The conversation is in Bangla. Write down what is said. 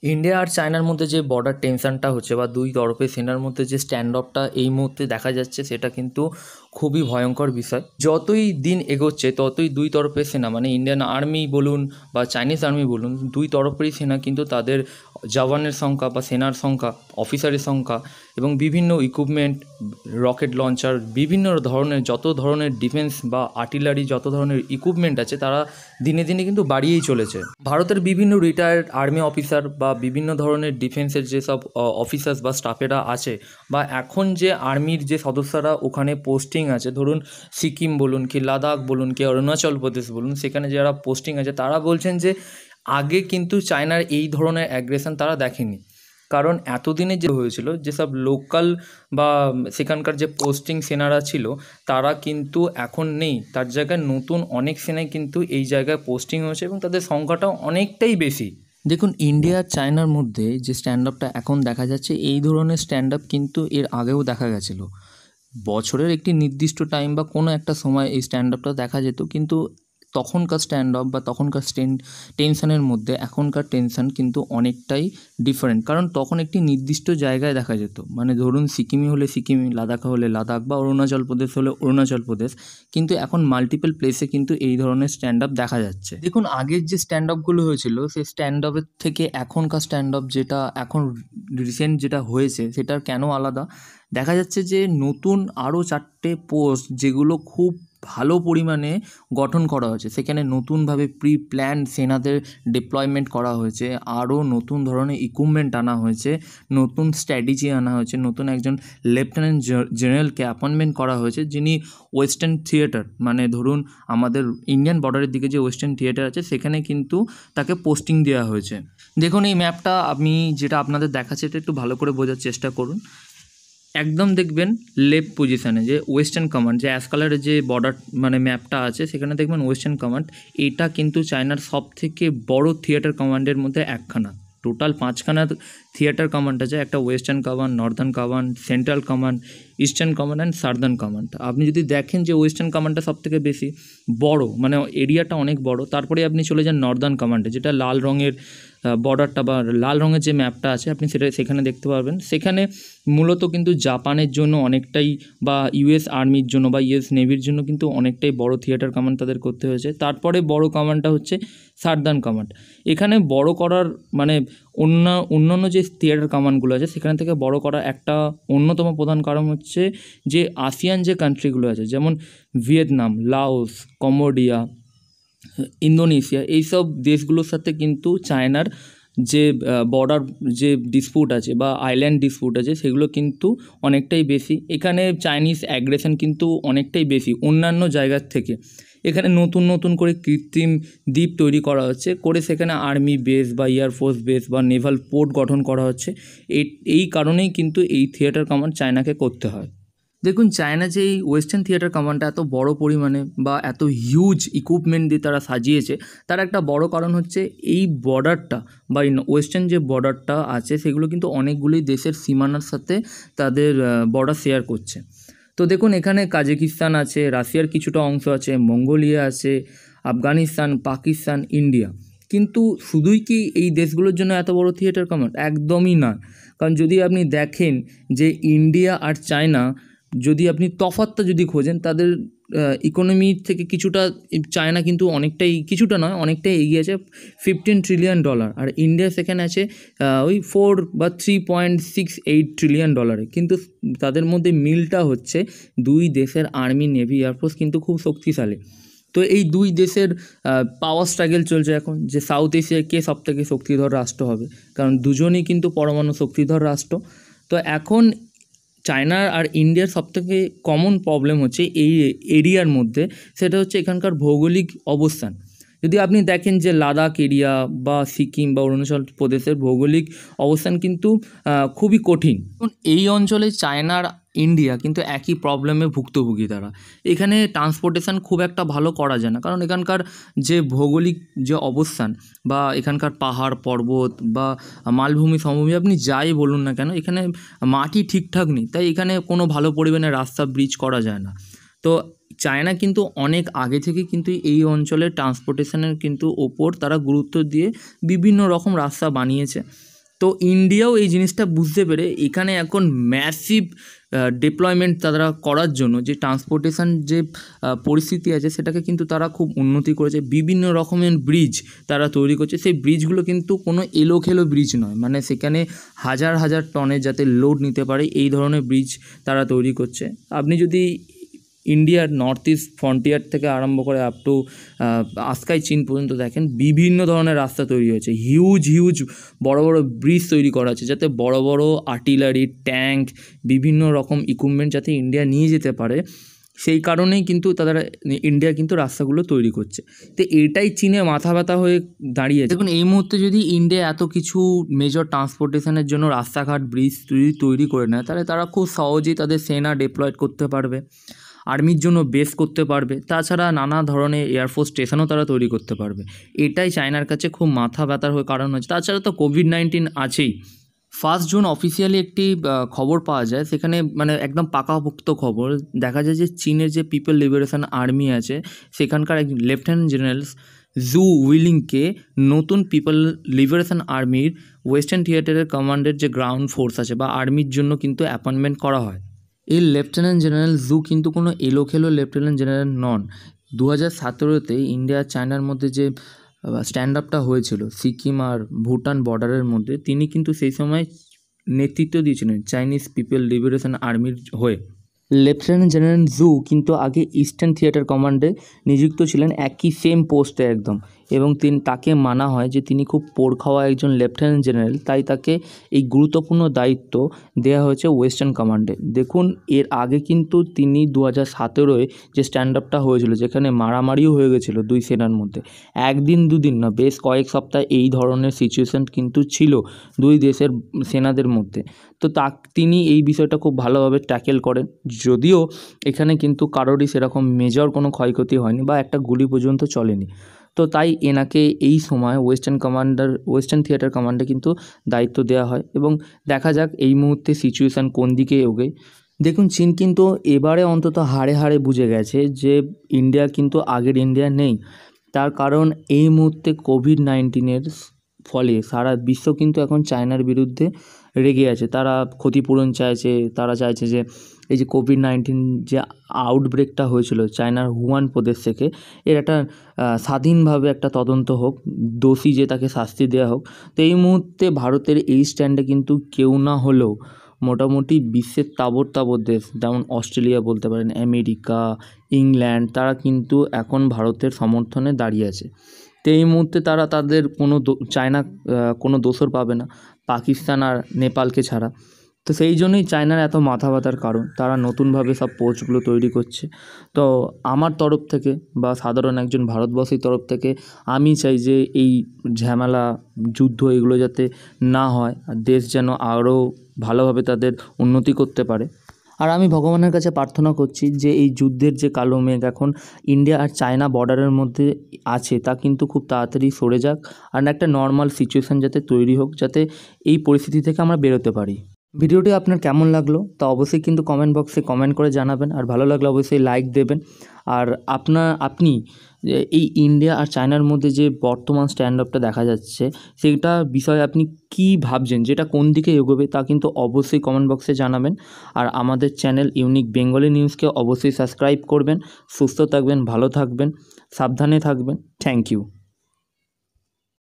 ইন্ডিয়া আর চায়নার মধ্যে যে বর্ডার টেনশনটা হচ্ছে বা দুই তরফের সেনার মধ্যে যে স্ট্যান্ড অফটা এই মুহূর্তে দেখা যাচ্ছে, সেটা কিন্তু খুবই ভয়ঙ্কর বিষয়। যতই দিন এগোচ্ছে ততই দুই তরফের সেনা, মানে ইন্ডিয়ান আর্মি বলুন বা চাইনিজ আর্মি বলুন, দুই তরফেরই সেনা কিন্তু তাদের জওয়ানের সংখ্যা বা সেনার সংখ্যা, অফিসারের সংখ্যা এবং বিভিন্ন ইকুইপমেন্ট, রকেট লঞ্চার, বিভিন্ন ধরনের যত ধরনের ডিফেন্স বা আর্টিলারি যত ধরনের ইকুইপমেন্ট আছে, তারা দিনে দিনে কিন্তু বাড়িয়েই চলেছে। ভারতের বিভিন্ন রিটায়ার্ড আর্মি অফিসার বা বিভিন্ন ধরনের ডিফেন্সের যেসব অফিসার্স বা স্টাফেরা আছে, বা এখন যে আর্মির যে সদস্যরা ওখানে পোস্টিং আছে, ধরুন সিকিম বলুন কি লাদাখ বলুন কি অরুণাচল প্রদেশ বলুন, সেখানে যারা পোস্টিং আছে তারা বলছেন যে আগে কিন্তু চায়নার এই ধরনের অ্যাগ্রেশন তারা দেখেনি। কারণ এতদিনে যে হয়েছিল, যেসব লোকাল বা সেখানকার যে পোস্টিং সেনারা ছিল তারা কিন্তু এখন নেই, তার জায়গায় নতুন অনেক সেনাই কিন্তু এই জায়গায় পোস্টিং হয়েছে এবং তাদের সংখ্যাটাও অনেকটাই বেশি। দেখুন, ইন্ডিয়া আর চায়নার মধ্যে যে স্ট্যান্ড আপটা এখন দেখা যাচ্ছে, এই ধরনের স্ট্যান্ড আপ কিন্তু এর আগেও দেখা গেছিলো। বছরের একটি নির্দিষ্ট টাইম বা কোনো একটা সময় এই স্ট্যান্ড আপটা দেখা যেত, কিন্তু তখনকার স্ট্যান্ড আপ বা তখনকার টেনশনের মধ্যে এখনকার টেনশন কিন্তু অনেকটাই ডিফারেন্ট। কারণ তখন একটি নির্দিষ্ট জায়গায় দেখা যেত, মানে ধরুন সিকিমে হলে সিকিমে, লাদাখে হলে লাদাখ, বা অরুণাচল প্রদেশ হলে অরুণাচল প্রদেশ, কিন্তু এখন মাল্টিপল প্লেসে কিন্তু এই ধরনের স্ট্যান্ড আপ দেখা যাচ্ছে। দেখুন, আগের যে স্ট্যান্ড আপগুলো হয়েছিল সেই স্ট্যান্ড আপের থেকে এখনকার স্ট্যান্ড আপ যেটা এখন রিসেন্ট যেটা হয়েছে, সেটার কেন আলাদা দেখা যাচ্ছে যে নতুন আরও 4টে পোস্ট যেগুলো খুব ভালো পরিমাণে গঠন করা হয়েছে, সেখানে নতুনভাবে প্রি প্ল্যান সেনাদের ডিপ্লয়মেন্ট করা হয়েছে, আরও নতুন ধরনের ইকুইপমেন্ট আনা হয়েছে, নতুন স্ট্র্যাটেজি আনা হয়েছে, নতুন একজন লেফটেন্যান্ট জেনারেলকে অ্যাপয়েন্টমেন্ট করা হয়েছে, যিনি ওয়েস্টার্ন থিয়েটার, মানে ধরুন আমাদের ইন্ডিয়ান বর্ডারের দিকে যে ওয়েস্টার্ন থিয়েটার আছে সেখানে কিন্তু তাকে পোস্টিং দেওয়া হয়েছে। দেখুন, এই ম্যাপটা আমি যেটা আপনাদের দেখাচ্ছি এটা একটু ভালো করে বোঝার চেষ্টা করুন। একদম দেখবেন লেফট পজিশানে যে ওয়েস্টার্ন কমান্ড, যে অ্যাশ কালারের যে বর্ডার মানে ম্যাপটা আছে, সেখানে দেখবেন ওয়েস্টার্ন কমান্ড। এটা কিন্তু চায়নার সবথেকে বড় থিয়েটার কমান্ডের মধ্যে একখানা। টোটাল 5খানা থিয়েটার কমান্ড আছে, একটা western command, Northern command, central command, eastern command and সার্দার্ন command. আপনি যদি দেখেন যে ওয়েস্টার্ন কমান্ডটা সবথেকে বেশি বড়, মানে এরিয়াটা অনেক বড়। তারপরে আপনি চলে যান নর্দার্ন কমান্ডে, যেটা লাল রঙের বর্ডারটা বা লাল রঙের যে ম্যাপটা আছে আপনি সেখানে দেখতে পারবেন। সেখানে মূলত কিন্তু জাপানের জন্য অনেকটাই, বা ইউএস আর্মির জন্য বা ইউএস নেভির জন্য কিন্তু অনেকটাই বড় থিয়েটার কমান্ড তাদের করতে হয়েছে। তারপরে বড় কমান্ডটা হচ্ছে সার্দার্ন কমান্ড। এখানে বড় করার মানে অন্যান্য যে থিয়েটার কমান্ডগুলো আছে সেখান থেকে বড় করার একটা অন্যতম প্রধান কারণ হচ্ছে যে আসিয়ান যে কান্ট্রিগুলো আছে, যেমন ভিয়েতনাম, লাওস, কম্বোডিয়া, ইন্দোনেশিয়া, এইসব দেশগুলোর সাথে কিন্তু চায়নার যে বর্ডার যে ডিসপুট আছে বা আইল্যান্ড ডিসপুট আছে সেগুলো কিন্তু অনেকটাই বেশি। এখানে চাইনিজ অ্যাগ্রেশন কিন্তু অনেকটাই বেশি অন্যান্য জায়গার থেকে। এখানে নতুন নতুন করে কৃত্রিম দ্বীপ তৈরি করা হচ্ছে, করে সেখানে আর্মি বেস বা এয়ারফোর্স বেস বা নেভাল পোর্ট গঠন করা হচ্ছে। এই কারণেই কিন্তু এই থিয়েটার কমান্ড চায়নাকে করতে হয়। দেখুন, চায়না যে এই ওয়েস্টার্ন থিয়েটার কমান্ডটা এত বড় পরিমাণে বা এত হিউজ ইকুইপমেন্ট দিয়ে তারা সাজিয়েছে, তার একটা বড় কারণ হচ্ছে এই বর্ডারটা বা ওয়েস্টার্ন যে বর্ডারটা আছে সেগুলো কিন্তু অনেকগুলি দেশের সীমানার সাথে তাদের বর্ডার শেয়ার করছে। তো দেখুন, এখানে কাজাকিস্তান আছে, রাশিয়ার কিছুটা অংশ আছে, মঙ্গোলিয়া আছে, আফগানিস্তান, পাকিস্তান, ইন্ডিয়া। কিন্তু শুধুই কি এই দেশগুলোর জন্য এত বড় থিয়েটার কমান্ড? একদমই না। কারণ যদি আপনি দেখেন যে ইন্ডিয়া আর চায়না, যদি আপনি তফাৎটা যদি খোঁজেন, তাদের ইকোনমির থেকে কিছুটা চায়না কিন্তু অনেকটাই, কিছুটা নয় অনেকটাই এগিয়ে আছে, $15 ট্রিলিয়ন। আর ইন্ডিয়া সেখানে আছে ওই 4 বা 3.68 ট্রিলিয়ন ডলারে। কিন্তু তাদের মধ্যে মিলটা হচ্ছে দুই দেশের আর্মি, নেভি, এয়ারফোর্স কিন্তু খুব শক্তিশালী। তো এই দুই দেশের পাওয়ার স্ট্রাগল চলছে এখন, যে সাউথ এশিয়ায় কে সবথেকে শক্তিধর রাষ্ট্র হবে, কারণ দুজনেই কিন্তু পরমাণু শক্তিধর রাষ্ট্র। তো এখন চায়না আর ইন্ডিয়ার সবথেকে কমন প্রবলেম হচ্ছে এই এরিয়ার মধ্যে, সেটা হচ্ছে এখানকার ভৌগোলিক অবস্থান। যদি আপনি দেখেন যে লাদাখ এরিয়া বা সিকিম বা অরুণাচল প্রদেশের ভৌগোলিক অবস্থান কিন্তু খুবই কঠিন। এই অঞ্চলে চায়না আর ইন্ডিয়া কিন্তু একই প্রবলেমে ভুক্তভোগী। তারা এখানে ট্রান্সপোর্টেশন খুব একটা ভালো করা যায় না, কারণ এখানকার যে ভৌগোলিক যে অবস্থান বা এখানকার পাহাড় পর্বত বা মালভূমি সমভূমি আপনি যাই বলুন না কেন, এখানে মাটি ঠিকঠাক নেই, তাই এখানে কোনো ভালো পরিমাণে রাস্তা ব্রিজ করা যায় না। তো চায়না কিন্তু অনেক আগে থেকে কিন্তু এই অঞ্চলের ট্রান্সপোর্টেশনের কিন্তু ওপর তারা গুরুত্ব দিয়ে বিভিন্ন রকম রাস্তা বানিয়েছে। তো ইন্ডিয়াও এই জিনিসটা বুঝতে পেরে এখানে এখন ম্যাসিভ ডিপ্লয়মেন্ট তারা করার জন্য যে ট্রান্সপোর্টেশন যে পরিস্থিতি আছে সেটাকে কিন্তু তারা খুব উন্নতি করেছে। বিভিন্ন রকমের ব্রিজ তারা তৈরি করছে। সেই ব্রিজগুলো কিন্তু কোনো এলোখেলো ব্রিজ নয়, মানে সেখানে হাজার হাজার টনের যাতে লোড নিতে পারে এই ধরনের ব্রিজ তারা তৈরি করছে। আপনি যদি ইন্ডিয়ার নর্থ ইস্ট ফ্রন্টিয়ার থেকে আরম্ভ করে আপ টু আস্কাই চীন পর্যন্ত দেখেন, বিভিন্ন ধরনের রাস্তা তৈরি হয়েছে, হিউজ হিউজ বড় বড় ব্রিজ তৈরি করা আছে যাতে বড় বড় আর্টিলারি, ট্যাঙ্ক, বিভিন্ন রকম ইকুইপমেন্ট যাতে ইন্ডিয়া নিয়ে যেতে পারে। সেই কারণেই কিন্তু তারা ইন্ডিয়া কিন্তু রাস্তাগুলো তৈরি করছে। তো এটাই চীনে মাথা ব্যথা হয়ে দাঁড়িয়েছে। দেখুন এই মুহূর্তে যদি ইন্ডিয়া এত কিছু মেজর ট্রান্সপোর্টেশনের জন্য রাস্তাঘাট, ব্রিজ তৈরি করে নেয়, তাহলে তারা খুব সহজেই তাদের সেনা ডিপ্লয়েড করতে পারবে, আর্মির জন্য বেস করতে পারবে, তাছাড়া নানা ধরনের এয়ারফোর্স স্টেশনও তারা তৈরি করতে পারবে। এটাই চায়নার কাছে খুব মাথা ব্যথার হয়ে কারণ হচ্ছে। তাছাড়া তো কোভিড-19 আছেই। 1 জুন অফিসিয়ালি একটি খবর পাওয়া যায়, সেখানে মানে একদম পাকাপোক্ত খবর দেখা যায় যে চীনের যে পিপল লিবারেশন আর্মি আছে সেখানকার এক লেফটেন্যান্ট জেনারেল জু উইলিংকে নতুন পিপল লিবারেশন আর্মির ওয়েস্টার্ন থিয়েটারের কমান্ডের যে গ্রাউন্ড ফোর্স আছে বা আর্মির জন্য কিন্তু অ্যাপয়েন্টমেন্ট করা হয়। এই লেফটেন্যান্ট জেনারেল জু কিন্তু কোনো এলোখেলো লেফটেন্যান্ট জেনারেল নন। 2017-তে ইন্ডিয়া আর চায়নার মধ্যে যে স্ট্যান্ড আপটা হয়েছিল সিকিম আর ভুটান বর্ডারের মধ্যে, তিনি কিন্তু সেই সময় নেতৃত্ব দিয়েছিলেন চাইনিজ পিপল লিবারেশন আর্মির হয়ে। লেফটেন্যান্ট জেনারেল জু কিন্তু আগে ইস্টার্ন থিয়েটার কমান্ডে নিযুক্ত ছিলেন, একই সেম পোস্টে একদম, এবং তাকে মানা হয় যে তিনি খুব পোড় খাওয়া একজন লেফটেন্যান্ট জেনারেল, তাই তাকে এই গুরুত্বপূর্ণ দায়িত্ব দেওয়া হয়েছে ওয়েস্টার্ন কমান্ডে। দেখুন এর আগে কিন্তু তিনি 2017-এ যে স্ট্যান্ড আপটা হয়েছিল যেখানে মারামারিও হয়ে গেছিলো দুই সেনার মধ্যে, একদিন দুদিন না, বেশ কয়েক সপ্তাহ এই ধরনের সিচুয়েশান কিন্তু ছিল দুই দেশের সেনাদের মধ্যে। তো তিনি এই বিষয়টা খুব ভালোভাবে ট্যাকেল করেন, যদিও এখানে কিন্তু কারোরই সেরকম মেজর কোনো ক্ষয়ক্ষতি হয়নি বা একটা গুলি পর্যন্ত চলেনি। তো তাই এনাকে এই সময় ওয়েস্টার্ন থিয়েটার কমান্ডে কিন্তু দায়িত্ব দেওয়া হয়, এবং দেখা যাক এই মুহূর্তে সিচুয়েশান কোন দিকে এগোয়। দেখুন চীন কিন্তু এবারে অন্তত হাড়ে হাড়ে বুঝে গেছে যে ইন্ডিয়া কিন্তু আগের ইন্ডিয়া নেই। তার কারণ এই মুহূর্তে কোভিড-19-এর ফলে সারা বিশ্ব কিন্তু এখন চায়নার বিরুদ্ধে রেগে আছে। তারা ক্ষতিপূরণ চাইছে, তারা চাইছে যে এই যে কোভিড-19 যে আউটব্রেকটা হয়েছিল চায়নার হুয়ান প্রদেশ থেকে, এর একটা স্বাধীনভাবে একটা তদন্ত হোক, দোষী যে তাকে শাস্তি দেওয়া হোক। তো এই মুহূর্তে ভারতের এই স্ট্যান্ডে কিন্তু কেউ না হলেও মোটামুটি বিশ্বের তাবড় দেশ, যেমন অস্ট্রেলিয়া বলতে পারেন, আমেরিকা, ইংল্যান্ড, তারা কিন্তু এখন ভারতের সমর্থনে দাঁড়িয়ে আছে। তো এই মুহূর্তে তারা তাদের চায়না কোনো দোষর পাবে না, পাকিস্তান আর নেপালকে ছাড়া। তো সেই জন্যই চায়নার এত মাথা ব্যথার কারণ, তারা নতুনভাবে সব পোস্টগুলো তৈরি করছে। তো আমার তরফ থেকে বা সাধারণ একজন ভারতবাসীর তরফ থেকে আমি চাই যে এই ঝামেলা, যুদ্ধ এগুলো যাতে না হয়, আর দেশ যেন আরও ভালোভাবে তাদের উন্নতি করতে পারে। আর আমি ভগবানের কাছে প্রার্থনা করছি যে এই যুদ্ধের যে কালো মেঘ এখন ইন্ডিয়া আর চায়না বর্ডারের মধ্যে আছে তা কিন্তু খুব তাড়াতাড়ি সরে যাক, আর একটা নর্মাল সিচুয়েশান যাতে তৈরি হোক, যাতে এই পরিস্থিতি থেকে আমরা বেরোতে পারি। ভিডিওটি আপনার কেমন লাগলো তা অবশ্যই কিন্তু কমেন্ট বক্সে কমেন্ট করে জানাবেন, আর ভালো লাগলে অবশ্যই লাইক দেবেন। আর আপনি এই ইন্ডিয়া আর চায়নার মধ্যে যে বর্তমান স্ট্যান্ড আপটা দেখা যাচ্ছে সেটা বিষয়ে আপনি কী ভাবছেন, যেটা কোন দিকে এগোবে তা কিন্তু অবশ্যই কমেন্ট বক্সে জানাবেন। আর আমাদের চ্যানেল ইউনিক বেঙ্গলি নিউজকে অবশ্যই সাবস্ক্রাইব করবেন। সুস্থ থাকবেন, ভালো থাকবেন, সাবধানে থাকবেন। Thank you.